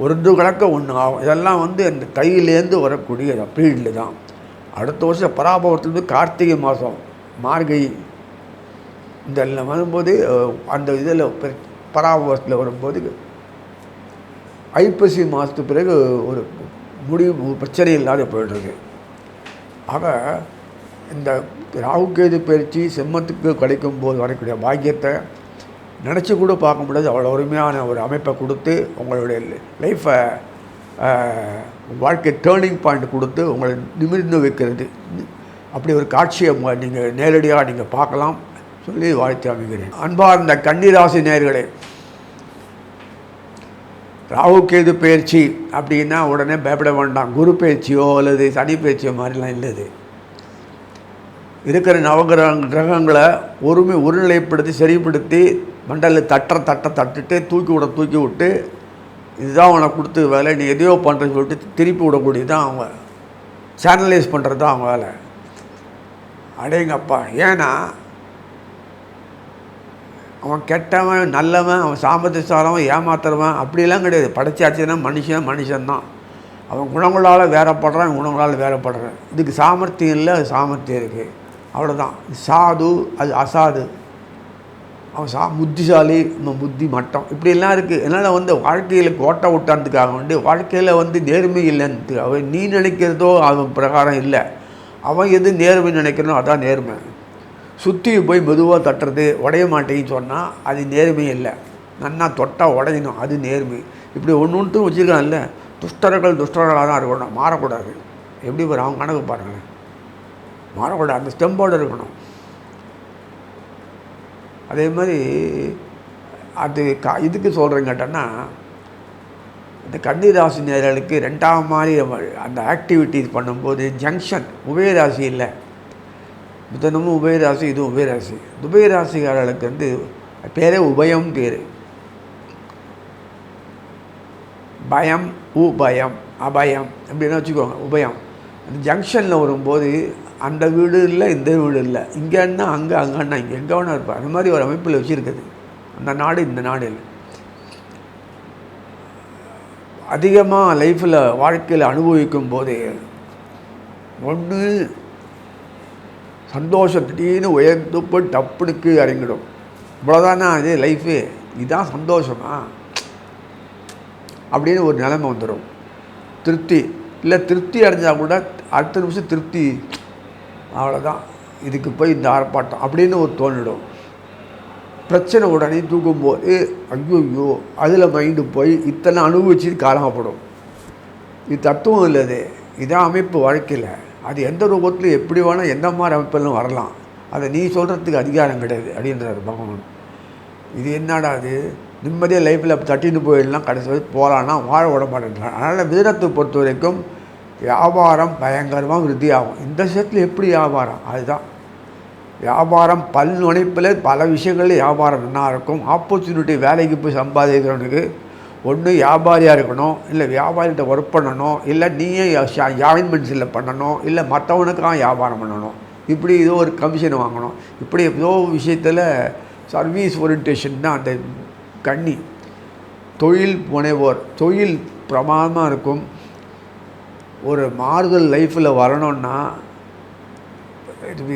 ஒன்று கணக்க ஒன்று ஆகும். இதெல்லாம் வந்து அந்த தையிலேருந்து வரக்கூடிய பீரியடில் தான். அடுத்த வருஷம் பராபவத்துலேருந்து கார்த்திகை மாதம் மார்கழி இதெல்லாம் வரும்போது அந்த இதில் பராபவத்தில் வரும்போது ஐப்பசி மாதத்துக்கு பிறகு ஒரு முடிவு பிரச்சனை இல்லாத போய்டுறது. ஆக இந்த ராகுகேது பயிற்சி சிம்மத்துக்கு கிடைக்கும் போது வரக்கூடிய பாக்கியத்தை நினச்சி கூட பார்க்க முடியாது. அவ்வளோ அருமையான ஒரு அமைப்பை கொடுத்து உங்களுடைய லைஃப்பை வாழ்க்கை டேர்னிங் பாயிண்ட் கொடுத்து உங்களை நிமிர்ந்து வைக்கிறது. அப்படி ஒரு காட்சியை நீங்கள் நேரடியாக நீங்கள் பார்க்கலாம் சொல்லி வாழ்த்து அமைகிறேன். அன்பார்ந்த கன்னிராசி நேயர்களே, ராகுகேது பயிற்சி அப்படின்னா உடனே பயப்பட வேண்டாம். குரு பயிற்சியோ அல்லது சனி பயிற்சியோ மாதிரிலாம் இல்லது. இருக்கிற கிரகங்களை ஒருநிலைப்படுத்தி சரிப்படுத்தி மண்டலில் தட்டுட்டு தூக்கி விட்டு இதுதான் அவனை கொடுத்து வேலை, நீ எதையோ பண்ணுறேன்னு சொல்லிட்டு திருப்பி விடக்கூடியது தான் அவங்க சேனலைஸ் பண்ணுறது தான் அவங்க வேலை. அடேங்கப்பா. ஏன்னா அவன் கெட்டவன் நல்லவன், அவன் சாமர்த்தியசாலவன் ஏமாத்துறவன் அப்படிலாம் கிடையாது. படைச்சாச்சுன்னா மனுஷன்தான். அவன் குணங்களால் வேறப்படுறான், குணங்களால் வேறப்படுறான். இதுக்கு சாமர்த்தியம் இல்லை, அது சாமர்த்தியம் இருக்குது, அவ்வளோதான். சாது அது அசாது. அவன் புத்திசாலி, நம்ம புத்தி மட்டம், இப்படிலாம் இருக்குது. அதனால் வந்து வாழ்க்கையில் கோட்டை விட்டான்றதுக்காக வந்து வாழ்க்கையில் வந்து நேர்மை இல்லைன்னு அவன் நீ நினைக்கிறதோ அவன் பிரகாரம் இல்லை. அவன் எது நேர்மை நினைக்கிறனோ அதான் நேர்மை. சுற்றி போய் மெதுவாக தட்டுறது உடைய மாட்டேன்னு சொன்னால் அது நேர்மை இல்லை. நன்னா தொட்டால் உடையணும், அது நேர்மை. இப்படி ஒன்று வச்சுருக்கான்ல. துஷ்டர்களாக தான் இருக்கணும், மாறக்கூடாது. எப்படி வரும் அவங்க கணக்கு பாருங்களேன். மாறக்கூடாது, அந்த ஸ்டெம்போடு இருக்கணும். அதே மாதிரி அது இதுக்கு சொல்கிறேன்னு கேட்டோன்னா, இந்த கன்னிராசி நேயர்களுக்கு 2ஆம் மாதிரி அந்த ஆக்டிவிட்டிஸ் பண்ணும்போது ஜங்ஷன் உபயராசி இல்லை. புதனமும் உபயராசி, இதுவும் உபயராசி. உபயராசிக்காரர்களுக்கு வந்து பேரே உபயம் பேர். பயம், உபயம், அபயம் அப்படின்னு வச்சுக்கோங்க. உபயம் அந்த ஜங்ஷனில் வரும்போது அந்த வீடு இல்லை, இந்த வீடு இல்லை, இங்கேன்னா அங்கே, அங்கன்னா இங்கே, எங்கே வேணா இருப்பார். அந்த மாதிரி ஒரு அமைப்பில் வச்சுருக்குது அந்த நாடு. இந்த நாடு அதிகமாக லைஃப்பில் வாழ்க்கையில் அனுபவிக்கும் போது ஒன்று சந்தோஷம் திடீர்னு உயர்ந்து போய் டப்புனுக்கு இறங்கிடும். இவ்வளோதானா அது லைஃபு, இதுதான் சந்தோஷமா அப்படின்னு ஒரு நிலைமை வந்துடும். திருப்தி இல்லை, திருப்தி அடைஞ்சால் கூட அடுத்த நிமிஷம் திருப்தி, அவ்வளோதான், இதுக்கு போய் இந்த ஆர்ப்பாட்டம் அப்படின்னு ஒரு தோணிடும். பிரச்சனை உடனே தூக்கும்போது ஐயோ அதில் மைண்டு போய் இத்தனை அனுபவிச்சு காலமாகப்படும். இது தத்துவம் இல்லது, இதான் அமைப்பு வாழ்க்கையில். அது எந்த ரூபத்தில் எப்படி வேணால் எந்த மாதிரி அமைப்பெல்லாம் வரலாம். அதை நீ சொல்கிறதுக்கு அதிகாரம் கிடையாது அப்படின்றார் பகவான். இது என்னடா அது, நிம்மதியாக லைஃப்பில் தட்டின்னு போயிடலாம், கடைசி போகலான்னா வாழ விட மாட்டேன்றான். அதனால் மிதுனத்தை பொறுத்த வரைக்கும் வியாபாரம் பயங்கரமாக விருத்தியாகும். இந்த விஷயத்தில் எப்படி வியாபாரம், அதுதான் வியாபாரம். பல் நுழைப்பில் பல விஷயங்கள் வியாபாரம் என்ன இருக்கும். ஆப்பர்ச்சுனிட்டி, வேலைக்கு போய் சம்பாதிக்கிறவனுக்கு ஒன்று வியாபாரியாக இருக்கணும், இல்லை வியாபாரிகிட்ட ஒர்க் பண்ணணும், இல்லை நீயே ஜாயின்மெண்ட்ஸில் பண்ணணும், இல்லை மற்றவனுக்காக வியாபாரம் பண்ணணும். இப்படி ஏதோ ஒரு கமிஷன் வாங்கணும். இப்படி ஏதோ விஷயத்தில் சர்வீஸ் ஓரியன்டேஷன் தான் அந்த கன்னி. தொழில் முனைவோர், தொழில் பிரமாதமாக இருக்கும். ஒரு மாறுதல் லைஃப்பில் வரணுன்னா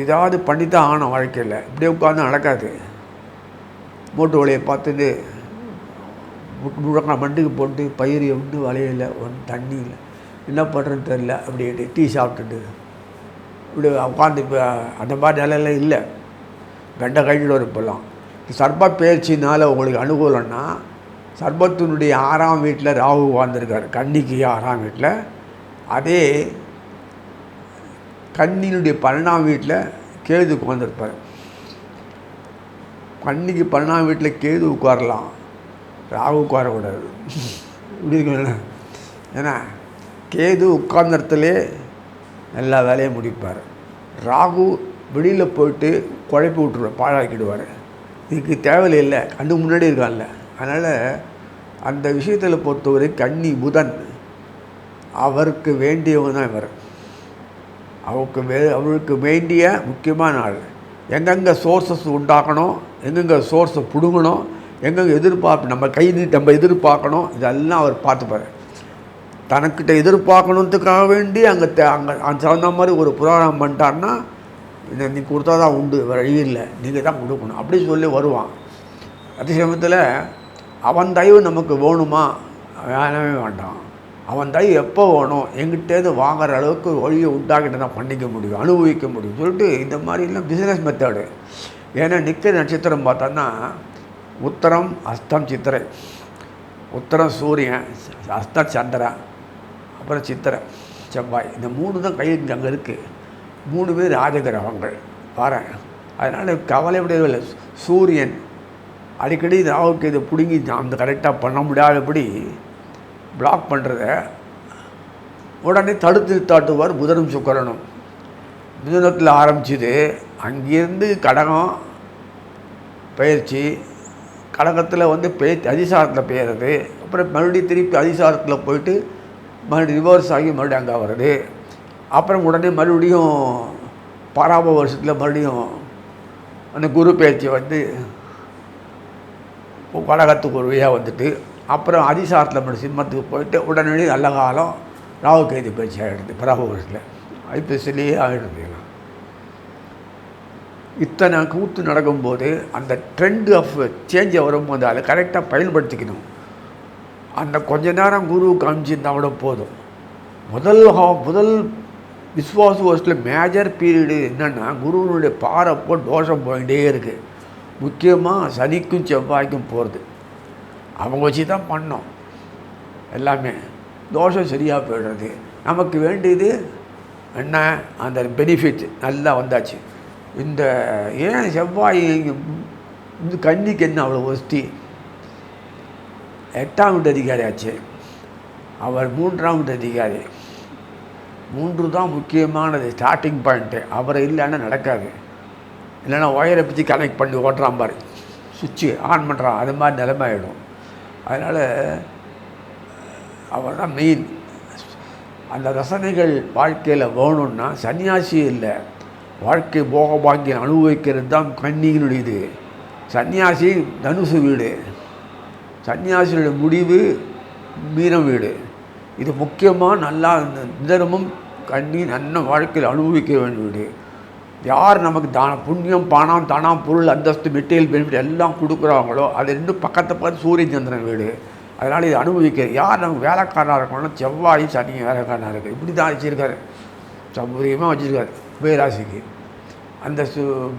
ஏதாவது பண்ணித்தான் ஆகணும். வாழ்க்கையில் இப்படியே உட்காந்து நடக்காது. மூட்டு வழியை பார்த்துட்டு முழக்க மண்டுக்கு போட்டு பயிர் ஒன்று வளையல, ஒன்று தண்ணி இல்லை, என்ன பண்ணுறதுன்னு தெரில, அப்படி டீ சாப்பிட்டுட்டு இப்படி உட்காந்து இப்போ அந்த மாதிரி நிலையில் இல்லை. கண்ட கழிட்டு இருப்பலாம். சர்ப பயிற்சினால் உங்களுக்கு அனுகூலம்னா, சர்பத்தினுடைய 6ஆம் வீட்டில் ராகு உட்கார்ந்துருக்கார், கன்னிக்கு 6ஆம் வீட்டில். அதே கன்னியினுடைய 12ஆம் வீட்டில் கேது உட்கார்ந்துருப்பார். கன்னிக்கு 12ஆம் வீட்டில் கேது உட்காரலாம், ராகு உட்காரக்கூடாது. இப்படி இருக்கு. ஏன்னா கேது உட்கார்ந்த இடத்துலே எல்லா வேலையும் முடிப்பார். ராகு வெளியில் போயிட்டு குழப்பி விட்டுருவார், பாழாக்கிடுவார். இதுக்கு தேவையில்லை, கண்டு முன்னாடி இருக்கான்ல. அதனால் அந்த விஷயத்தில் பொறுத்தவரை கன்னி புதன் அவருக்கு வேண்டியவங்க தான் இவர். அவருக்கு வேண்டிய முக்கியமான ஆள். எங்கெங்கே சோர்ஸஸ் உண்டாக்கணும், எங்கெங்கே சோர்ஸை பிடுங்கணும், எங்கெங்கே எதிர்பார்ப்பு நம்ம கை நீட்டு நம்ம எதிர்பார்க்கணும், இதெல்லாம் அவர் பார்த்துப்பார். தனக்கிட்ட எதிர்பார்க்கணுன்றதுக்காக வேண்டி அங்கே அந்த தகுந்த மாதிரி ஒரு புராணம் பண்ணிட்டார்னா, நீ கொடுத்தா தான் உண்டு, வழி இல்லை, நீங்கள் தான் கொடுக்கணும் அப்படி சொல்லி வருவான். அதே சமயத்தில் அவன் தயவு நமக்கு வேணுமா, வேணவே வேண்டாம். அவன் தயவு எப்போ வேணும், எங்கிட்டேருந்து வாங்குற அளவுக்கு வழியை உண்டாக்கிட்டு தான் பண்ணிக்க முடியும், அனுபவிக்க முடியும் சொல்லிட்டு இந்த மாதிரிலாம் பிஸ்னஸ் மெத்தடு. ஏன்னா நிற்கிற நட்சத்திரம் பார்த்தோன்னா உத்தரம், அஸ்தம், சித்திரை. உத்தரம் சூரியன், அஸ்தம் சந்திரன், அப்புறம் சித்திரை செவ்வாய். இந்த 3 தான் கையில் அங்கே இருக்குது. 3 பேர் ராஜகிரகங்கள் பாரு. அதனால் கவலைப்படையவில்லை. சூரியன் அடிக்கடி ராகுக்கு இதை பிடுங்கி அந்த கரெக்டாக பண்ண முடியாதபடி பிளாக் பண்ணுறத உடனே தடுத்து தாட்டுவார் புதனும் சுக்கிரனும். மிதுனத்தில் ஆரம்பிச்சுது, அங்கேருந்து கடகம் பயிற்சி, கடகத்தில் வந்து அதிசாரத்தில் பெயருது, அப்புறம் மறுபடியும் திருப்பி அதிசாரத்தில் போயிட்டு மறுபடியும் ரிவர்ஸ் ஆகி மறுபடியும் அங்கே வருது. அப்புறம் உடனே மறுபடியும் பராப வருஷத்தில் மறுபடியும் அந்த குரு பயிற்சி வந்து கடகத்துக்கு ஒரு வழியாக வந்துட்டு, அப்புறம் அதிசாரத்தில் மட்டும் சிம்மத்துக்கு போயிட்டு உடனடி நல்ல காலம் ராகு கேது பயிற்சி ஆகிடுது. பராப வருஷத்தில் ஐபிஎஸ்லேயே ஆகிடுது. இத்தனை கூத்து நடக்கும்போது அந்த ட்ரெண்ட் ஆஃப் சேஞ்சை வரும்போது அதை கரெக்டாக பயன்படுத்திக்கணும். அந்த கொஞ்ச நேரம் குரு காமிச்சிருந்தா கூட போதும். முதல் விஸ்வாச வருஷத்தில் மேஜர் பீரியடு என்னென்னா, குருவனுடைய பாரப்போ தோஷம் போயிட்டே இருக்குது. முக்கியமாக சனிக்கும் செவ்வாய்க்கும் போகிறது. அவங்க வச்சு தான் பண்ணோம் எல்லாமே. தோஷம் சரியாக போய்டுறது. நமக்கு வேண்டியது என்ன, அந்த பெனிஃபிட் நல்லா வந்தாச்சு. இந்த ஏன் செவ்வாய் இந்த கன்னிக்கு என்ன அவ்வளோ ஒஸ்தி, 8ஆம் வீட்டு அதிகாரி ஆச்சு, அவர் 3ஆம் வீட்டு அதிகாரி. 3 தான் முக்கியமானது, ஸ்டார்டிங் பாயிண்ட்டு. அவரை இல்லைன்னா நடக்காது. இல்லைன்னா ஒயரை பிடிச்சி கனெக்ட் பண்ணி ஓட்டுறான் பாரு, சுவிட்சு ஆன் பண்ணுறான், அது மாதிரி நிலைமை ஆகிடும். அதனால் அவர் தான் மெயின். அந்த ரசனைகள் வாழ்க்கையில் வேணும்னா சன்னியாசி இல்லை, வாழ்க்கை போக பாக்கியம் அனுபவிக்கிறது தான் கன்னியினுடைய இது. சன்னியாசி தனுசு வீடு, சன்னியாசியுடைய முடிவு மீனம் வீடு. இது முக்கியமாக நல்லா தினமும் கன்னி நல்ல வாழ்க்கையில் அனுபவிக்க வேண்டிய வீடு. யார் நமக்கு புண்ணியம், பணம், தனம், பொருள், அந்தஸ்து, மெட்டீரியல் பெனிஃபிட் எல்லாம் கொடுக்குறாங்களோ அது 2 பக்கத்தை பார்த்து சூரிய சந்திரன் வீடு. அதனால் இது அனுபவிக்க யார் நமக்கு வேலைக்காரனாக இருக்கணும்னா செவ்வாய் சனி வேலைக்காரனாக இருக்குது. இப்படி தான் வச்சுருக்காரு, சௌகரியமாக வச்சுருக்காரு உபயராசிக்கு. அந்த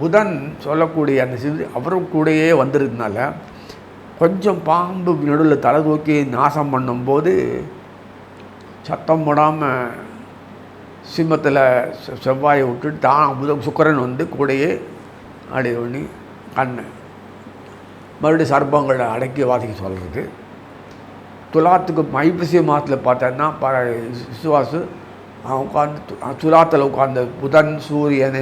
புதன் சொல்லக்கூடிய அந்த அவரும் கூடையே வந்துருந்தனால கொஞ்சம் பாம்பு நடுவில் தலை தூக்கி நாசம் பண்ணும்போது சத்தம் போடாமல் சிம்மத்தில் செவ்வாயை விட்டுட்டு தான் சுக்கிரன் வந்து கூடையே அடி பண்ணி கண்ணை மறுபடியும் சர்ப்பங்களை அடக்கி வாசிக்க சொல்கிறது. துலாத்துக்கு ஐப்பசி மாதத்தில் பார்த்தோன்னா விசுவாசு அவன் உட்காந்து துலாத்தில் உட்காந்து புதன் சூரியன்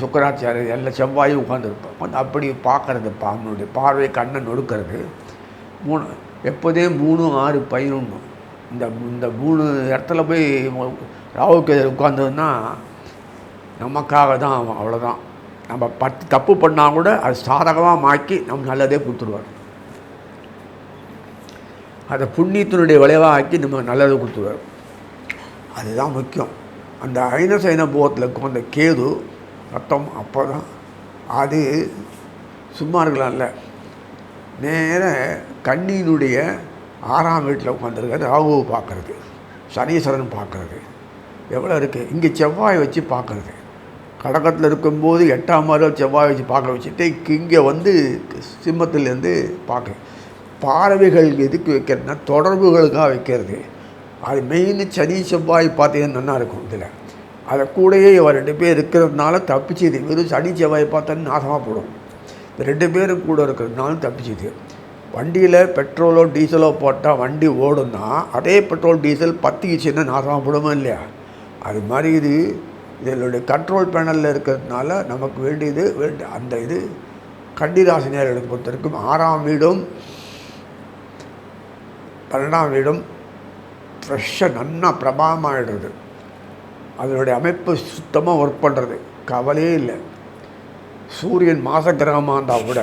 சுக்கராச்சாரியர் எல்லா செவ்வாயும் உட்காந்துருப்பான். அப்படி பார்க்குறது அவனுடைய பார்வை கண்ணை நொடுக்கிறது. எப்போதே 3, 6, 11 இந்த 3 இடத்துல போய் ராகுக்கு உட்காந்ததுன்னா நமக்காக தான். அவ்வளோதான். நம்ம 10 தப்பு பண்ணால் கூட அது சாதகமாக மாக்கி நம்ம நல்லதே கொடுத்துருவார். அதை புண்ணியத்தினுடைய விளைவாக ஆக்கி நம்ம நல்லதை கொடுத்துருவார். அதுதான் முக்கியம். அந்த ஐனசைன போகத்தில் உட்காந்த கேது ரத்தம் அப்போ தான் அது சும்மா இருக்கலாம்ல. நேர கண்ணியினுடைய 6ஆம் வீட்டில் உட்காந்துருக்காரு. ராகுவை பார்க்குறது, சனீஸ்வரன் பார்க்குறது எவ்வளோ இருக்குது. இங்கே செவ்வாய் வச்சு பார்க்குறது. கடகத்தில் இருக்கும்போது 8ஆம் மாதிரி செவ்வாய் வச்சு பார்க்க வச்சுட்டு இங்கே வந்து சிம்மத்திலேருந்து பார்க்க. பார்வைகள் எதுக்கு வைக்கிறதுனா தொடர்புகளுக்காக வைக்கிறது. அது மெயின் சனி செவ்வாய் பார்த்தீங்கன்னா நல்லா இருக்கும். இதில் அதை கூடயே இவர் 2 பேர் இருக்கிறதுனால தப்பிச்சுது. வெறும் சனி செவ்வாய் பார்த்தோன்னு நாசமாக போடும். இந்த 2 பேரும் கூட இருக்கிறதுனால தப்பிச்சுது. வண்டியில் பெட்ரோலோ டீசலோ போட்டால் வண்டி ஓடுன்னா அதே பெட்ரோல் டீசல் பற்றிக்கிச்சுன்னா நாசமாக போடுமா இல்லையா? அது மாதிரி இதனுடைய கண்ட்ரோல் பேனலில் இருக்கிறதுனால நமக்கு வேண்டியது அந்த இது கன்னிராசினியர்களுக்கு பொறுத்த வரைக்கும் 6ஆம் வீடும் 12ஆம் வீடும் ஃப்ரெஷ்ஷாக நன்னா பிரபாவமாகிடுறது. அதனுடைய அமைப்பு சுத்தமாக ஒர்க் பண்ணுறது, கவலையே இல்லை. சூரியன் மாச கிரகமாக இருந்தால் கூட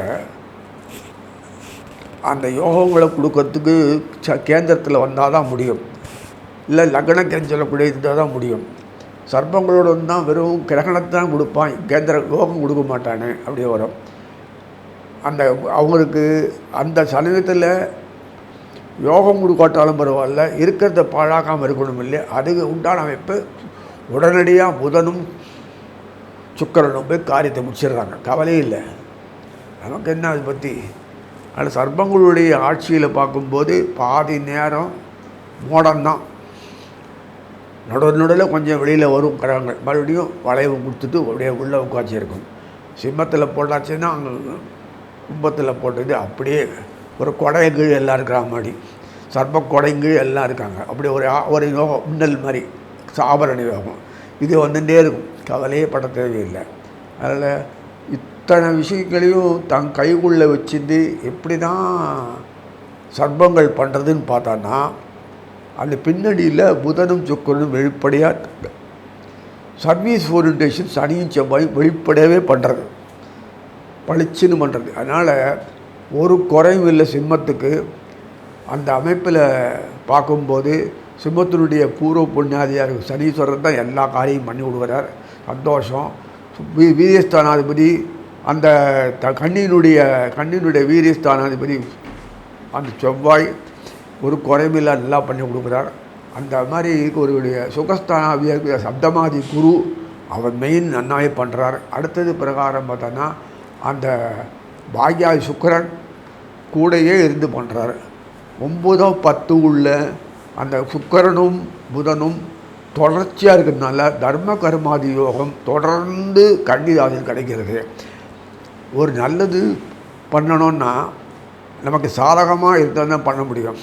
அந்த யோகங்களை கொடுக்கறதுக்கு கேந்திரத்தில் வந்தால் தான் முடியும். இல்லை லக்னம் சொல்லக்கூடிய இருந்தால் தான் முடியும். சர்ப்பங்களோடு தான் வெறும் கிரகணத்தை தான் கொடுப்பான், கேந்திர யோகம் கொடுக்க மாட்டானே அப்படியே வரும். அந்த அவங்களுக்கு அந்த சமயத்தில் யோகம் கொடுக்காட்டாலும் பரவாயில்ல, இருக்கிறத பாழாக்காமல் இருக்கணும் இல்லையா? அதுக்கு உண்டான அமைப்பு உடனடியாக புதனும் சுக்கிரனும் போய் காரியத்தை முடிச்சிடுறாங்க. கவலையே இல்லை. நமக்கு என்ன அதை பற்றி. அதில் சர்ப்பங்களுடைய ஆட்சியில் பார்க்கும்போது பாதி நேரம் மோடம்தான். நடுவில் கொஞ்சம் வெளியில் வரும் கிரகங்கள், மறுபடியும் வளைவு கொடுத்துட்டு அப்படியே உள்ளே உட்காச்சி இருக்கும். சிம்மத்தில் போட்டாச்சுன்னா அங்கே கும்பத்தில் போட்டது அப்படியே ஒரு கொடைங்கீழ் எல்லாம் இருக்கிற மாதிரி, சர்ப்ப கொடைங்கீழ் எல்லாம் இருக்காங்க. அப்படி ஒரு யோகம் மின்னல் மாதிரி ஆபரண யோகம் இது வந்துட்டே இருக்கும். கவலையே பட தேவையில்லை. அதில் இத்தனை விஷயங்களையும் தன் கைக்குள்ளே வச்சுட்டு எப்படி தான் சர்ப்பங்கள் பண்ணுறதுன்னு பார்த்தான்னா அந்த பின்னணியில் புதனும் சுக்கிரனும் வெளிப்படையாக சர்வீஸ் ஓரியன்டேஷன் சனியும் செவ்வாயும் வெளிப்படையாகவே பண்ணுறது, பளிச்சுன்னு பண்ணுறது. அதனால் ஒரு குறைவும் இல்லை சிம்மத்துக்கு. அந்த அமைப்பில் பார்க்கும்போது சிம்மத்தினுடைய பூர்வ புண்ணியாதியாக சனீஸ்வரர் தான் எல்லா காரியமும் பண்ணி விடுகிறார். சந்தோஷம். வீரியஸ்தானாதிபதி அந்த கண்ணினுடைய வீரியஸ்தானாதிபதி அந்த செவ்வாய் ஒரு குறைவில்லை நல்லா பண்ணி கொடுக்குறார். அந்த மாதிரி ஒருவருடைய சுகஸ்தானாதிபதி சப்தமாதி குரு அவர் மெயின் நன்னாவே பண்ணுறார். அடுத்தது பிரகாரம் பார்த்தோன்னா அந்த பாக்யாதி சுக்கிரன் கூடையே இருந்து பண்ணுறாரு. 9, 10 உள்ள அந்த சுக்கிரனும் புதனும் தொடர்ச்சியாக இருக்கிறதுனால தர்ம கர்மாதி யோகம் தொடர்ந்து கன்னிராசியில் கிடைக்கிறது. ஒரு நல்லது பண்ணணுன்னா நமக்கு சாதகமாக இருந்தால் தான் பண்ண முடியும்.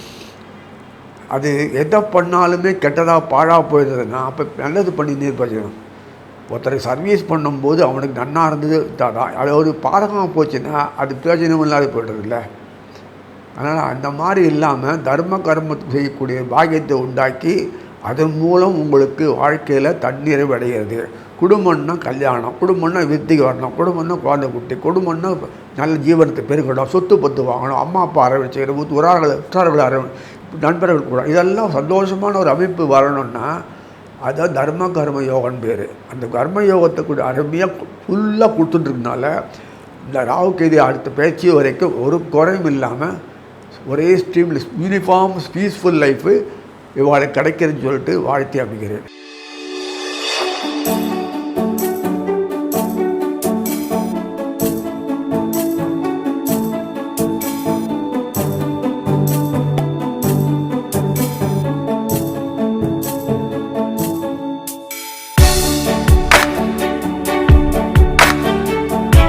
அது எதை பண்ணாலுமே கெட்டதாக பாழாக போயிடுறதுன்னா அப்போ நல்லது பண்ணி நிர்பஜனம். ஒருத்தருக்கு சர்வீஸ் பண்ணும்போது அவனுக்கு நன்னா இருந்தது தான். அது ஒரு பாதகமாக போச்சுன்னா அது பிரயோஜனம் இல்லாத போய்டுறதில்ல. அதனால் அந்த மாதிரி இல்லாமல் தர்ம கர்மத்துக்கு செய்யக்கூடிய பாக்கியத்தை உண்டாக்கி அதன் மூலம் உங்களுக்கு வாழ்க்கையில் தன்னிறைவு அடைகிறது. குடும்பம்னா கல்யாணம், குடும்பம்னா விருத்திக்கு வரணும், குடும்பம்னா குழந்தை குட்டி, குடும்பம்னா நல்ல ஜீவனத்தை பெருக்கணும், சொத்து பத்து வாங்கணும், அம்மா அப்பா அரவணைச்சிக்கிற உற்றார்களை நண்பர்கள் கூட இதெல்லாம் சந்தோஷமான ஒரு அமைப்பு வரணும்னா அதுதான் தர்ம கர்ம யோகம்னு பேர். அந்த கர்ம யோகத்தை கூட அருமையாக ஃபுல்லாக கொடுத்துட்டுருக்கனால இந்த ராகு கேது அடுத்த பேச்சு வரைக்கும் ஒரு குறையும் இல்லாமல் ஒரே ஸ்ட்ரீமில் யூனிஃபார்ம் பீஸ்ஃபுல் லைஃபு இவாளுக்கு கிடைக்கிறதுன்னு சொல்லிட்டு வாழ்த்தி அமைக்கிறேன்.